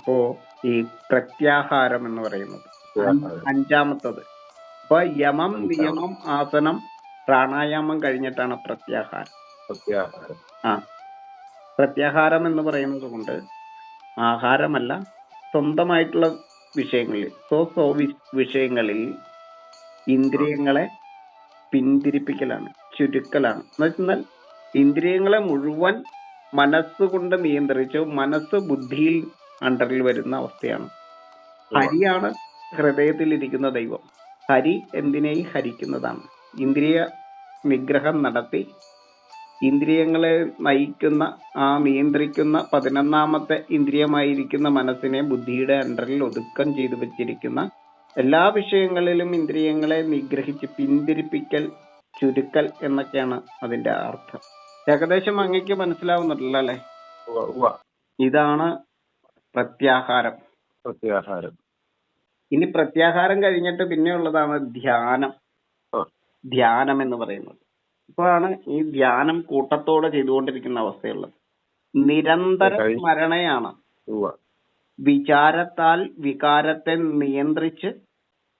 ഇപ്പോ ഈ പ്രത്യാഹാരം എന്ന് പറയുന്നത് അഞ്ചാമത്തത്. ഇപ്പൊ യമം, നിയമം, ആസനം, പ്രാണായാമം കഴിഞ്ഞിട്ടാണ് പ്രത്യാഹാരം. പ്രത്യാഹാരം എന്ന് പറയുന്നത് കൊണ്ട് ആഹാരമല്ല, സ്വന്തമായിട്ടുള്ള വിഷയങ്ങളിൽ വിഷയങ്ങളിൽ ഇന്ദ്രിയങ്ങളെ പിന്തിരിപ്പിക്കലാണ്, ചുരുക്കലാണ്. എന്ന് വെച്ചാൽ ഇന്ദ്രിയങ്ങളെ മുഴുവൻ മനസ്സുകൊണ്ട് നിയന്ത്രിച്ചു മനസ്സ് ബുദ്ധിയിൽ അണ്ടറിൽ വരുന്ന അവസ്ഥയാണ്. ഹരിയാണ് ഹൃദയത്തിലിരിക്കുന്ന ദൈവം. ഹരി എന്തിനേയും ഹരിക്കുന്നതാണ്. ഇന്ദ്രിയ നിഗ്രഹം നടത്തി ഇന്ദ്രിയങ്ങളെ നയിക്കുന്ന നിയന്ത്രിക്കുന്ന 11ാമത്തെ ഇന്ദ്രിയമായിരിക്കുന്ന മനസ്സിനെ ബുദ്ധിയുടെ അണ്ടറിൽ ഒതുക്കം ചെയ്തു വെച്ചിരിക്കുന്ന എല്ലാ വിഷയങ്ങളിലും ഇന്ദ്രിയങ്ങളെ നിഗ്രഹിച്ച് പിന്തിരിപ്പിക്കൽ, ചുരുക്കൽ എന്നൊക്കെയാണ് അതിന്റെ അർത്ഥം. ഏകദേശം അങ്ങേക്ക് മനസ്സിലാവുന്നുണ്ടല്ലോ അല്ലെ? ഇതാണ് പ്രത്യാഹാരം. ഇനി പ്രത്യാഹാരം കഴിഞ്ഞിട്ട് പിന്നെ ഉള്ളതാണ് ധ്യാനം. ധ്യാനം എന്ന് പറയുന്നത് ഇപ്പോഴാണ് ഈ ധ്യാനം കൂട്ടത്തോടെ ചെയ്തുകൊണ്ടിരിക്കുന്ന അവസ്ഥയുള്ളത്. നിരന്തര സ്മരണയാണ്. വിചാരത്താൽ വികാരത്തെ നിയന്ത്രിച്ച്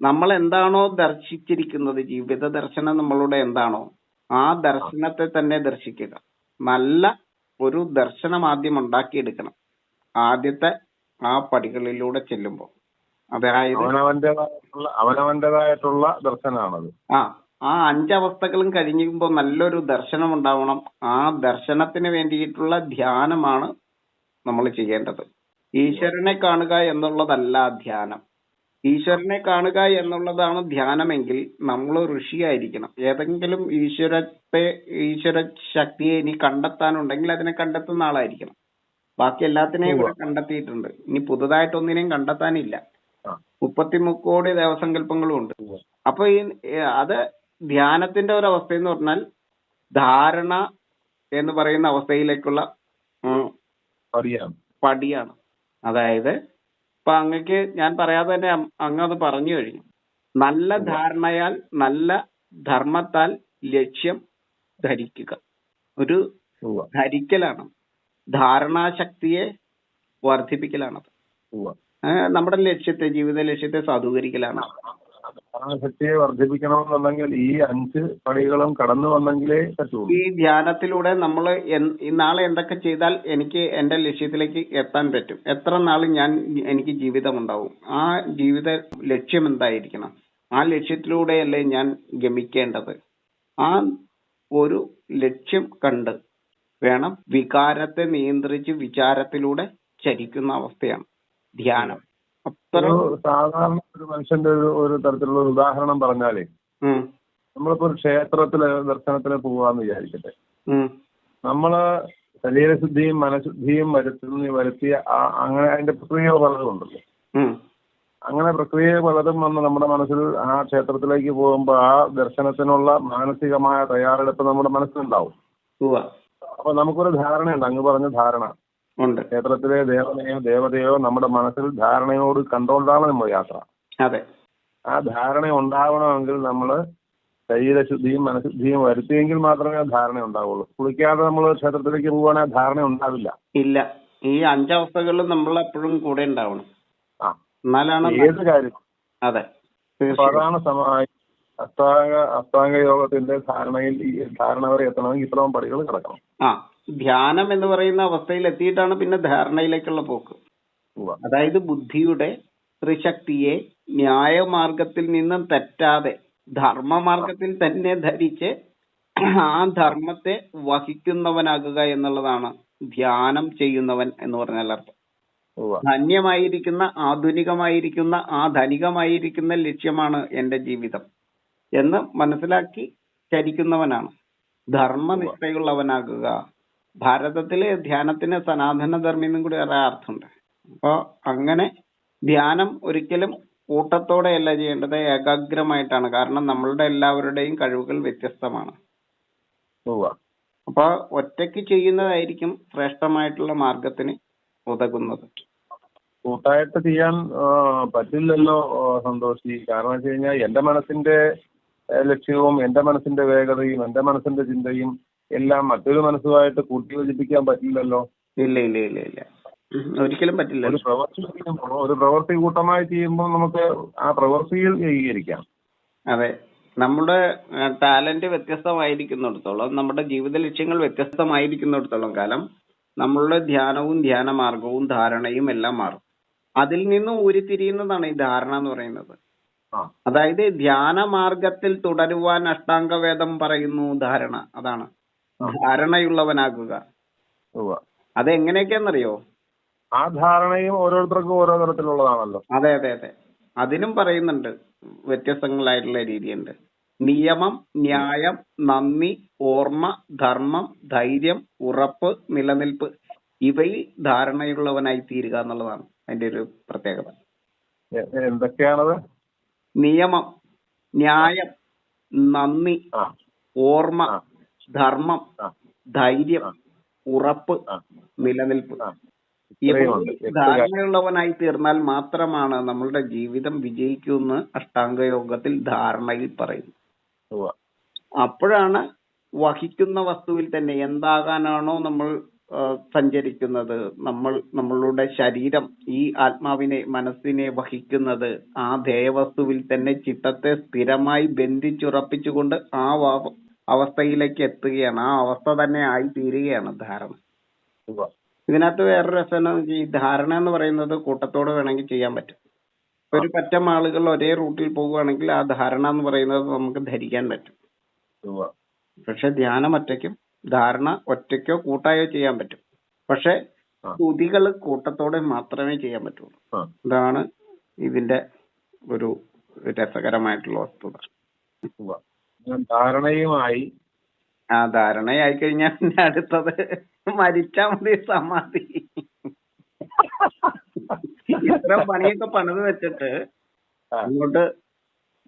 നമ്മൾ എന്താണോ ദർശിച്ചിരിക്കുന്നത്, ജീവിത ദർശനം നമ്മളുടെ എന്താണോ ആ ദർശനത്തെ തന്നെ ദർശിക്കുക. നല്ല ഒരു ദർശനം ആദ്യം ഉണ്ടാക്കിയെടുക്കണം ആദ്യത്തെ ആ പടികളിലൂടെ ചെല്ലുമ്പോൾ. അതായത് അവനവന്റേതായിട്ടുള്ള ദർശനമാണത്. ആ 5 അവസ്ഥകളും കഴിയുമ്പോൾ നല്ലൊരു ദർശനം ഉണ്ടാവണം. ആ ദർശനത്തിന് വേണ്ടിയിട്ടുള്ള ധ്യാനമാണ് നമ്മൾ ചെയ്യേണ്ടത്. ഈശ്വരനെ കാണുക എന്നുള്ളതല്ല ധ്യാനം. ഈശ്വരനെ കാണുക എന്നുള്ളതാണ് ധ്യാനമെങ്കിൽ നമ്മൾ ഋഷിയായിരിക്കണം. ഏതെങ്കിലും ഈശ്വര ശക്തിയെ ഇനി കണ്ടെത്താനുണ്ടെങ്കിൽ അതിനെ കണ്ടെത്തുന്ന ആളായിരിക്കണം. ബാക്കി എല്ലാത്തിനെയും ഇവിടെ കണ്ടെത്തിയിട്ടുണ്ട്. ഇനി പുതുതായിട്ടൊന്നിനെയും കണ്ടെത്താനില്ല. 33 കോടി ദേവസങ്കല്പങ്ങളും ഉണ്ട്. അപ്പൊ അത് ധ്യാനത്തിന്റെ ഒരു അവസ്ഥ എന്ന് പറഞ്ഞാൽ ധാരണ എന്ന് പറയുന്ന അവസ്ഥയിലേക്കുള്ള പടിയാണ്. അതായത് ഇപ്പൊ അങ്ങക്ക് ഞാൻ പറയാതെ തന്നെ അങ്ങ് അത് പറഞ്ഞു കഴിഞ്ഞു. നല്ല ധാരണയാൽ, നല്ല ധർമ്മത്താൽ ലക്ഷ്യം ധരിക്കുക. ഒരു ധരിക്കലാണ്, ധാരണാശക്തിയെ വർദ്ധിപ്പിക്കലാണത്. നമ്മുടെ ലക്ഷ്യത്തെ, ജീവിത ലക്ഷ്യത്തെ സാധൂകരിക്കലാണ്. ശക്തിയെ വർദ്ധിപ്പിക്കണമെന്നുണ്ടെങ്കിൽ ഈ 5 പടികളും കടന്നു വന്നെങ്കിലേ പറ്റുള്ളൂ. ഈ ധ്യാനത്തിലൂടെ നമ്മൾ നാളെ എന്തൊക്കെ ചെയ്താൽ എനിക്ക് എന്റെ ലക്ഷ്യത്തിലേക്ക് എത്താൻ പറ്റും, എത്ര നാൾ എനിക്ക് ജീവിതം ഉണ്ടാവും, ആ ജീവിത ലക്ഷ്യം എന്തായിരിക്കണം, ആ ലക്ഷ്യത്തിലൂടെയല്ലേ ഞാൻ ഗമിക്കേണ്ടത്. ആ ഒരു ലക്ഷ്യം കണ്ട് വേണം വികാരത്തെ നിയന്ത്രിച്ച് വിചാരത്തിലൂടെ ചരിക്കുന്ന അവസ്ഥയാണ് ധ്യാനം. സാധാരണ ഒരു മനുഷ്യന്റെ ഒരു തരത്തിലുള്ള ഉദാഹരണം പറഞ്ഞാലേ, നമ്മളിപ്പോ ഒരു ക്ഷേത്രത്തില് ദർശനത്തിന് പോവാന്ന് വിചാരിക്കട്ടെ. നമ്മള് ശരീരശുദ്ധിയും മനഃശുദ്ധിയും വരുത്തിയ അങ്ങനെ അതിന്റെ പ്രക്രിയ പലതും ഉണ്ടല്ലോ. അങ്ങനെ പ്രക്രിയ പലതും വന്ന് നമ്മുടെ മനസ്സിൽ ആ ക്ഷേത്രത്തിലേക്ക് പോകുമ്പോ ആ ദർശനത്തിനുള്ള മാനസികമായ തയ്യാറെടുപ്പ് നമ്മുടെ മനസ്സിലുണ്ടാവും. അപ്പൊ നമുക്കൊരു ധാരണയുണ്ട്, അങ്ങ് പറഞ്ഞ ധാരണ. ക്ഷേത്രത്തിലെ ദേവതയോ നമ്മുടെ മനസ്സിൽ ധാരണയോട് കണ്ടുകൊണ്ടാണ് നമ്മൾ യാത്ര. അതെ. ആ ധാരണ ഉണ്ടാവണമെങ്കിൽ നമ്മള് ശരീരശുദ്ധിയും മനഃശുദ്ധിയും വരുത്തിയെങ്കിൽ മാത്രമേ ആ ധാരണ ഉണ്ടാവുള്ളൂ. കുളിക്കാതെ നമ്മൾ ക്ഷേത്രത്തിലേക്ക് പോവുകയാണെങ്കിൽ ആ ധാരണ ഉണ്ടാവില്ല. ഇല്ല, ഈ 5 അവസ്ഥകളിലും നമ്മൾ എപ്പോഴും കൂടെ ഉണ്ടാവണം. ഏത് കാര്യം. അതെ. അതാണ് അഷ്ടാംഗ യോഗത്തിന്റെ ധാരണ വരെ എത്തണമെങ്കിൽ ഇത്രയും പടികൾ കിടക്കണം. ധ്യാനം എന്ന് പറയുന്ന അവസ്ഥയിൽ എത്തിയിട്ടാണ് പിന്നെ ധാരണയിലേക്കുള്ള പോക്ക്. അതായത് ബുദ്ധിയുടെ ത്രിശക്തിയെ ന്യായമാർഗത്തിൽ നിന്നും തെറ്റാതെ ധർമ്മമാർഗത്തിൽ തന്നെ ധരിച്ച് ആ ധർമ്മത്തെ വഹിക്കുന്നവനാകുക എന്നുള്ളതാണ് ധ്യാനം ചെയ്യുന്നവൻ എന്ന് പറഞ്ഞാൽ അർത്ഥം. ധന്യമായിരിക്കുന്ന, ആധുനികമായിരിക്കുന്ന, ധനികമായിരിക്കുന്ന ലക്ഷ്യമാണ് എന്റെ ജീവിതം എന്ന് മനസ്സിലാക്കി ചരിക്കുന്നവനാണ്. ധർമ്മനിഷ്ഠയുള്ളവനാകുക. ഭാരതത്തിലെ ധ്യാനത്തിന് സനാതന ധർമ്മി എന്നും കൂടി അറിയാൻ അർത്ഥമുണ്ട്. അപ്പൊ അങ്ങനെ ധ്യാനം ഒരിക്കലും കൂട്ടത്തോടെയല്ല ചെയ്യേണ്ടത്, ഏകാഗ്രമായിട്ടാണ്. കാരണം നമ്മളുടെ എല്ലാവരുടെയും കഴിവുകൾ വ്യത്യസ്തമാണ്. അപ്പൊ ഒറ്റയ്ക്ക് ചെയ്യുന്നതായിരിക്കും ശ്രേഷ്ഠമായിട്ടുള്ള മാർഗത്തിന് ഉതകുന്നത്. കൂട്ടായിട്ട് ചെയ്യാൻ പറ്റില്ലല്ലോ സന്തോഷി. കാരണം വെച്ച് കഴിഞ്ഞാൽ എന്റെ മനസ്സിന്റെ ലക്ഷ്യവും എന്റെ മനസ്സിന്റെ വേഗതയും എന്റെ മനസ്സിന്റെ ചിന്തയും എല്ലാം മറ്റൊരു മനസ്സുമായിട്ട് കൂട്ടിയോജിപ്പിക്കാൻ പറ്റില്ലല്ലോ. ഇല്ല ഇല്ല ഇല്ല ഇല്ല. ഒരിക്കലും പറ്റില്ല. ഒരു പ്രവൃത്തി കൂട്ടമായി ചെയ്യുമ്പോൾ നമുക്ക് ആ പ്രവൃത്തിയിൽ ഏകീകരിക്കാം. അതെ, നമ്മുടെ ടാലന്റ് വ്യത്യസ്തമായിരിക്കുന്നിടത്തോളം, നമ്മുടെ ജീവിത ലക്ഷ്യങ്ങൾ വ്യത്യസ്തമായിരിക്കുന്നിടത്തോളം കാലം നമ്മളുടെ ധ്യാനവും ധ്യാന മാർഗവും ധാരണയും എല്ലാം മാറും. അതിൽ നിന്നും ഉരുത്തിരിയുന്നതാണ് ഈ ധാരണ എന്ന് പറയുന്നത്. അതായത് ധ്യാന മാർഗത്തിൽ തുടരുവാൻ അഷ്ടാംഗവേദം പറയുന്നു ധാരണ. അതാണ് ധാരണയുള്ളവനാകുക. അതെങ്ങനെയൊക്കെയാണെന്നറിയോ? ആ ധാരണയും ഓരോരുത്തർക്കും ഓരോ തരത്തിലുള്ളതാണല്ലോ. അതെ അതെ അതെ, അതിനും പറയുന്നുണ്ട്, വ്യത്യസ്തങ്ങളായിട്ടുള്ള രീതിയുണ്ട്. നിയമം, ന്യായം, നന്ദി, ഓർമ്മ, ധർമ്മം, ധൈര്യം, ഉറപ്പ്, നിലനിൽപ്പ്, ഇവയിൽ ധാരണയുള്ളവനായി തീരുക എന്നുള്ളതാണ് അതിന്റെ ഒരു പ്രത്യേകത. എന്തൊക്കെയാണത്? നിയമം, ന്യായം, നന്ദി, ഓർമ്മ, ധർമ്മം, ധൈര്യം, ഉറപ്പ്, നിലനിൽപ്പ്. ധാരണയുള്ളവനായി തീർന്നാൽ മാത്രമാണ് നമ്മളുടെ ജീവിതം വിജയിക്കുമെന്ന് അഷ്ടാംഗയോഗത്തിൽ ധാരണയിൽ പറയുന്നു. അപ്പോഴാണ് വഹിക്കുന്ന വസ്തുവിൽ തന്നെ എന്താകാനാണോ നമ്മൾ സഞ്ചരിക്കുന്നത്, നമ്മളുടെ ശരീരം ഈ ആത്മാവിനെ, മനസ്സിനെ വഹിക്കുന്നത്, ആ ധ്യേയവസ്തുവിൽ തന്നെ ചിത്തത്തെ സ്ഥിരമായി ബന്ധിച്ചുറപ്പിച്ചുകൊണ്ട് ആ അവസ്ഥയിലേക്ക് എത്തുകയാണ്. ആ അവസ്ഥ തന്നെ ആയി തീരുകയാണ് ധാരണ. ഇതിനകത്ത് വേറൊരു രസം, ഈ ധാരണ എന്ന് പറയുന്നത് കൂട്ടത്തോടെ വേണമെങ്കിൽ ചെയ്യാൻ പറ്റും. ഒരു പറ്റം ആളുകൾ ഒരേ റൂട്ടിൽ പോകുകയാണെങ്കിൽ ആ ധാരണ എന്ന് പറയുന്നത് നമുക്ക് ധരിക്കാൻ പറ്റും. പക്ഷെ ധ്യാനം ഒറ്റയ്ക്കും ധാരണ ഒറ്റയ്ക്കോ കൂട്ടായോ ചെയ്യാൻ പറ്റും. പക്ഷെ സ്തുതികൾ കൂട്ടത്തോടെ മാത്രമേ ചെയ്യാൻ പറ്റുള്ളൂ. ഇതാണ് ഇതിന്റെ ഒരു രസകരമായിട്ടുള്ള വസ്തുത. ധാരണയുമായി ആ ധാരണയായി കഴിഞ്ഞാൽ പിന്നെ അടുത്തത് മരിച്ചാ മതി, സമാധി. ഇത്ര പണിയൊക്കെ പണിത് വെച്ചിട്ട് അങ്ങോട്ട്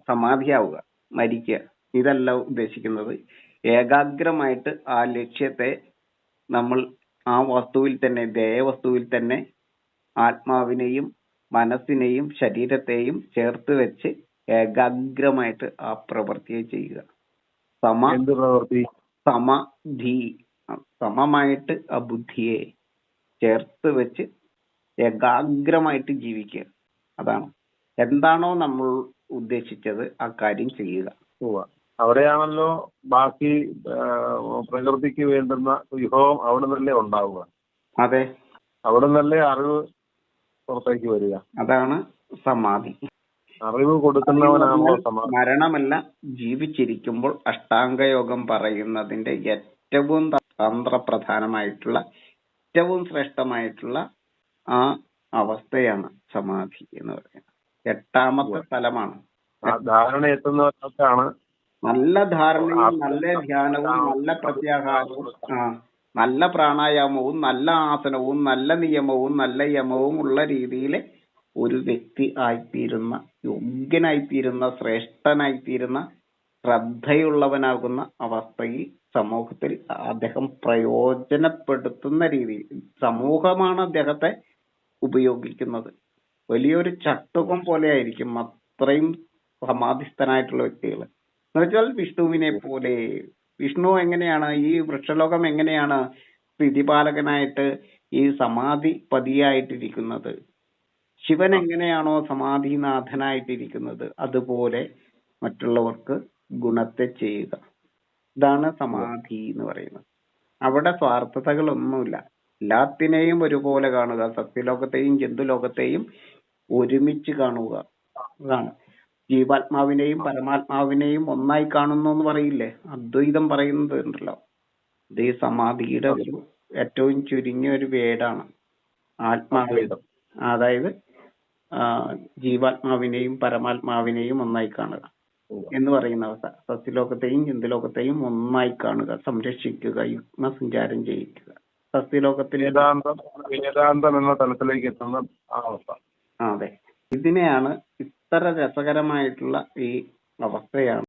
സമാധിയാവുക, മരിക്കുക, ഇതല്ല ഉദ്ദേശിക്കുന്നത്. ഏകാഗ്രമായിട്ട് ആ ലക്ഷ്യത്തെ നമ്മൾ ആ വസ്തുവിൽ തന്നെ, ദേഹവസ്തുവിൽ തന്നെ ആത്മാവിനെയും മനസ്സിനെയും ശരീരത്തെയും ചേർത്ത് വെച്ച് ഏകാഗ്രമായിട്ട് ആ പ്രവൃത്തിയെ ചെയ്യുക. സമാധി, സമമായിട്ട് ആ ബുദ്ധിയെ ചേർത്ത് വെച്ച് ഏകാഗ്രമായിട്ട് ജീവിക്കുക. അതാണ്. എന്താണോ നമ്മൾ ഉദ്ദേശിച്ചത് ആ കാര്യം ചെയ്യുക. അവിടെയാണല്ലോ ബാക്കി പ്രകൃതിക്ക് വേണ്ടുന്ന വിഭവം അവിടെ നിന്നല്ലേ ഉണ്ടാവുക. അതെ, അവിടെ നിന്നല്ലേ അറിവ് പുറത്തേക്ക് വരിക. അതാണ് സമാധി. അറിവ് കൊടുക്കുന്നവനാണോ സമാധി. മരണമല്ല, ജീവിച്ചിരിക്കുമ്പോൾ അഷ്ടാംഗയോഗം പറയുന്നതിന്റെ ഏറ്റവും തന്ത്രപ്രധാനമായിട്ടുള്ള, ഏറ്റവും ശ്രേഷ്ഠമായിട്ടുള്ള ആ അവസ്ഥയാണ് സമാധി എന്ന് പറയുന്നത്. 8ാമത്തെ തലമാണ്. ധാരണ എത്തുന്നവർക്കാണ് നല്ല ധാരണയും നല്ല ധ്യാനവും നല്ല പ്രത്യാഹാരവും നല്ല പ്രാണായാമവും നല്ല ആസനവും നല്ല നിയമവും നല്ല യമവും ഉള്ള രീതിയിൽ ഒരു വ്യക്തി ആയിത്തീരുന്ന, യോഗ്യനായിത്തീരുന്ന, ശ്രേഷ്ഠനായിത്തീരുന്ന, ശ്രദ്ധയുള്ളവനാകുന്ന അവസ്ഥയിൽ സമൂഹത്തിൽ അദ്ദേഹം പ്രയോജനപ്പെടുത്തുന്ന രീതിയിൽ സമൂഹമാണ് അദ്ദേഹത്തെ ഉപയോഗിക്കുന്നത്. വലിയൊരു ചട്ടുകം പോലെ ആയിരിക്കും അത്രയും സമാധിസ്ഥനായിട്ടുള്ള വ്യക്തികൾ. എന്നുവെച്ചാൽ വിഷ്ണുവിനെ പോലെ. വിഷ്ണു എങ്ങനെയാണ്, ഈ വൃക്ഷലോകം എങ്ങനെയാണ് സ്ഥിതിപാലകനായിട്ട് ഈ സമാധി പതിയായിട്ടിരിക്കുന്നത്, ശിവൻ എങ്ങനെയാണോ സമാധിനാഥനായിട്ടിരിക്കുന്നത്, അതുപോലെ മറ്റുള്ളവർക്ക് ഗുണത്തെ ചെയ്യുക. ഇതാണ് സമാധി എന്ന് പറയുന്നത്. അവിടെ സ്വാർത്ഥതകളൊന്നുമില്ല. എല്ലാത്തിനെയും ഒരുപോലെ കാണുക, സത്യലോകത്തെയും ജന്തുലോകത്തെയും ഒരുമിച്ച് കാണുക. അതാണ്. ജീവാത്മാവിനെയും പരമാത്മാവിനെയും ഒന്നായി കാണുന്നു എന്ന് പറയില്ലേ, അദ്വൈതം പറയുന്നത് ഉണ്ടല്ലോ. ഇത് ഈ സമാധിയുടെ ഒരു ഏറ്റവും ചുരുങ്ങിയ ഒരു വേടാണ് ആത്മാദ്വൈതം. അതായത് ജീവാത്മാവിനെയും പരമാത്മാവിനെയും ഒന്നായി കാണുക എന്ന് പറയുന്ന അവസ്ഥ. സത്യലോകത്തെയും ജന്തുലോകത്തെയും ഒന്നായി കാണുക, സംരക്ഷിക്കുക, യുഗ്മസഞ്ചാരം ചെയ്യിക്കുക. സത്യലോകത്തിൽ വേദാന്തം എന്ന തലത്തിലേക്ക് എത്തുന്ന അവസ്ഥ. അതെ, ഇതിനെയാണ് ഇത്ര രസകരമായിട്ടുള്ള ഈ അവസ്ഥയാണ്